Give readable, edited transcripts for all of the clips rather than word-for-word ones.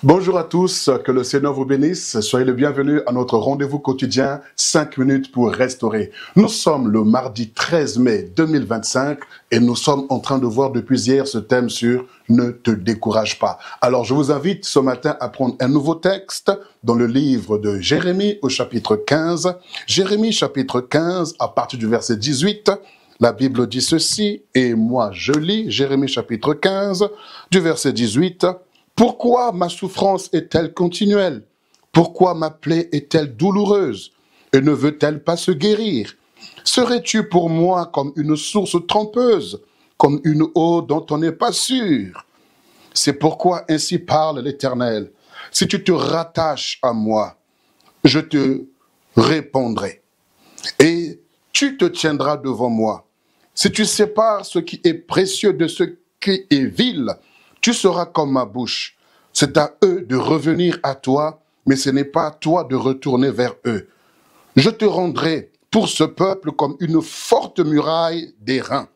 Bonjour à tous, que le Seigneur vous bénisse. Soyez les bienvenus à notre rendez-vous quotidien 5 minutes pour restaurer. Nous sommes le mardi 13 mai 2025 et nous sommes en train de voir depuis hier ce thème sur « Ne te décourage pas ». Alors je vous invite ce matin à prendre un nouveau texte dans le livre de Jérémie au chapitre 15. Jérémie chapitre 15 à partir du verset 18. La Bible dit ceci et moi je lis Jérémie chapitre 15 du verset 18. Pourquoi ma souffrance est-elle continuelle? Pourquoi ma plaie est-elle douloureuse? Et ne veut-elle pas se guérir? Serais-tu pour moi comme une source trompeuse, comme une eau dont on n'est pas sûr? C'est pourquoi ainsi parle l'Éternel. Si tu te rattaches à moi, je te répondrai. Et tu te tiendras devant moi. Si tu sépares ce qui est précieux de ce qui est vil, tu seras comme ma bouche. C'est à eux de revenir à toi, mais ce n'est pas à toi de retourner vers eux. Je te rendrai pour ce peuple comme une forte muraille d'airain.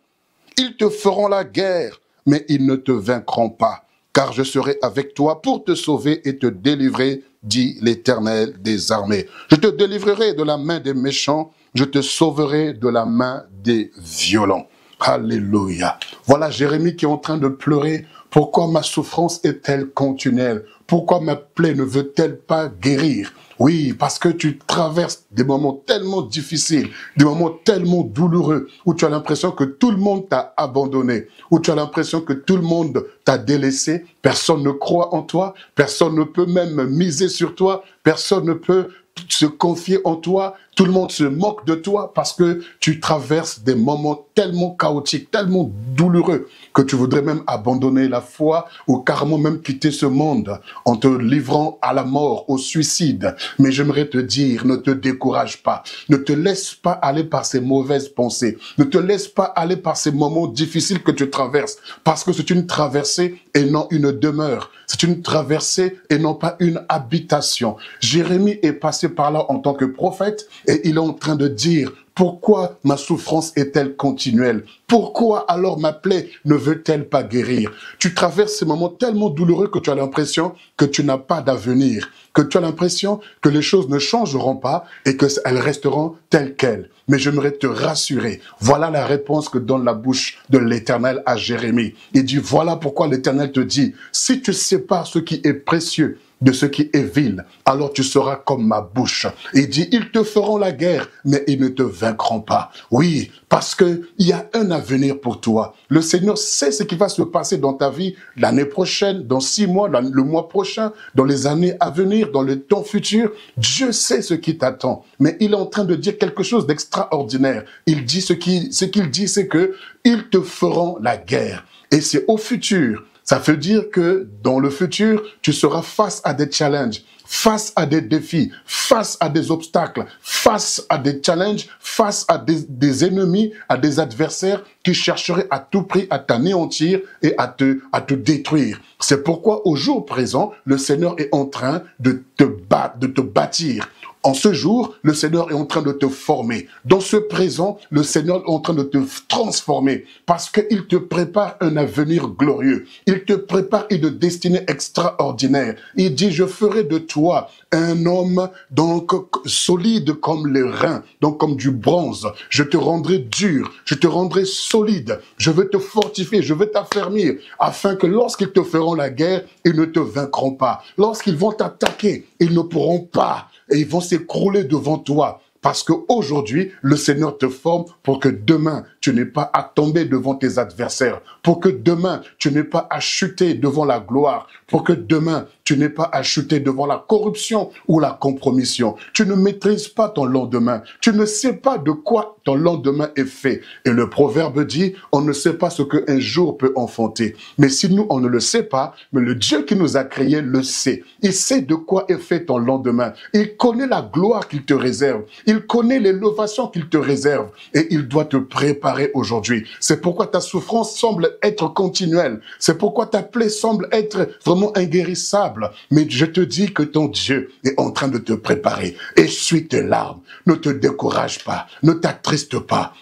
Ils te feront la guerre, mais ils ne te vaincront pas, car je serai avec toi pour te sauver et te délivrer, dit l'Éternel des armées. Je te délivrerai de la main des méchants, je te sauverai de la main des violents. Alléluia. Voilà Jérémie qui est en train de pleurer. Pourquoi ma souffrance est-elle continuelle? Pourquoi ma plaie ne veut-elle pas guérir? Oui, parce que tu traverses des moments tellement difficiles, des moments tellement douloureux, où tu as l'impression que tout le monde t'a abandonné, où tu as l'impression que tout le monde t'a délaissé, personne ne croit en toi, personne ne peut même miser sur toi, personne ne peut se confier en toi, tout le monde se moque de toi parce que tu traverses des moments tellement chaotiques, tellement douloureux que tu voudrais même abandonner la foi ou carrément même quitter ce monde en te livrant à la mort, au suicide. Mais j'aimerais te dire, ne te décourage pas, ne te laisse pas aller par ces mauvaises pensées, ne te laisse pas aller par ces moments difficiles que tu traverses parce que c'est une traversée et non une demeure. C'est une traversée et non pas une habitation. Jérémie est passé par là en tant que prophète et il est en train de dire « Pourquoi ma souffrance est-elle continuelle? Pourquoi alors ma plaie ne veut-elle pas guérir ?» Tu traverses ces moments tellement douloureux que tu as l'impression que tu n'as pas d'avenir, que tu as l'impression que les choses ne changeront pas et qu'elles resteront telles quelles. Mais j'aimerais te rassurer. Voilà la réponse que donne la bouche de l'Éternel à Jérémie. Il dit, voilà pourquoi l'Éternel te dit, si tu sépares ce qui est précieux de ce qui est vil, alors tu seras comme ma bouche. Il dit, ils te feront la guerre, mais ils ne te vaincront pas. Oui, parce qu'il y a un avenir pour toi. Le Seigneur sait ce qui va se passer dans ta vie l'année prochaine, dans 6 mois, le mois prochain, dans les années à venir, dans le temps futur. Dieu sait ce qui t'attend. Mais il est en train de dire quelque chose d'extraordinaire. Il dit ce qu'il dit, c'est que ils te feront la guerre. Et c'est au futur. Ça veut dire que dans le futur, tu seras face à des challenges, face à des défis, face à des obstacles, face à des challenges, face à des ennemis, à des adversaires qui chercheraient à tout prix à t'anéantir et à te détruire. C'est pourquoi au jour présent, le Seigneur est en train de te bâtir. En ce jour, le Seigneur est en train de te former. Dans ce présent, le Seigneur est en train de te transformer parce qu'il te prépare un avenir glorieux. Il te prépare une destinée extraordinaire. Il dit, je ferai de toi un homme donc solide comme les reins, donc comme du bronze. Je te rendrai dur, je te rendrai solide. Je veux te fortifier, je veux t'affermir afin que lorsqu'ils te feront la guerre, ils ne te vaincront pas. Lorsqu'ils vont t'attaquer, ils ne pourront pas. Et ils vont s'écrouler devant toi. Parce qu'aujourd'hui, le Seigneur te forme pour que demain, tu n'aies pas à tomber devant tes adversaires. Pour que demain, tu n'aies pas à chuter devant la gloire. Pour que demain, tu n'aies pas à chuter devant la corruption ou la compromission. Tu ne maîtrises pas ton lendemain. Tu ne sais pas de quoi ton lendemain est fait. Et le proverbe dit, on ne sait pas ce qu'un jour peut enfanter. Mais si nous, on ne le sait pas, mais le Dieu qui nous a créés le sait. Il sait de quoi est fait ton lendemain. Il connaît la gloire qu'il te réserve. Il connaît l'élévation qu'il te réserve. Et il doit te préparer aujourd'hui. C'est pourquoi ta souffrance semble être continuelle. C'est pourquoi ta plaie semble être vraiment inguérissable. Mais je te dis que ton Dieu est en train de te préparer. Essuie tes larmes. Ne te décourage pas. Ne t'attriste pas.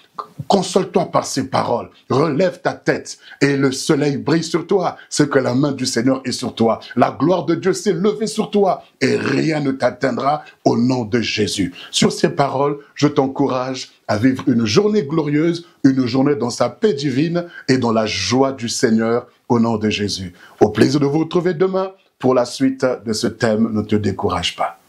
Console-toi par ces paroles, relève ta tête et le soleil brille sur toi. C'est que la main du Seigneur est sur toi. La gloire de Dieu s'est levée sur toi et rien ne t'atteindra au nom de Jésus. Sur ces paroles, je t'encourage à vivre une journée glorieuse, une journée dans sa paix divine et dans la joie du Seigneur au nom de Jésus. Au plaisir de vous retrouver demain pour la suite de ce thème. Ne te décourage pas.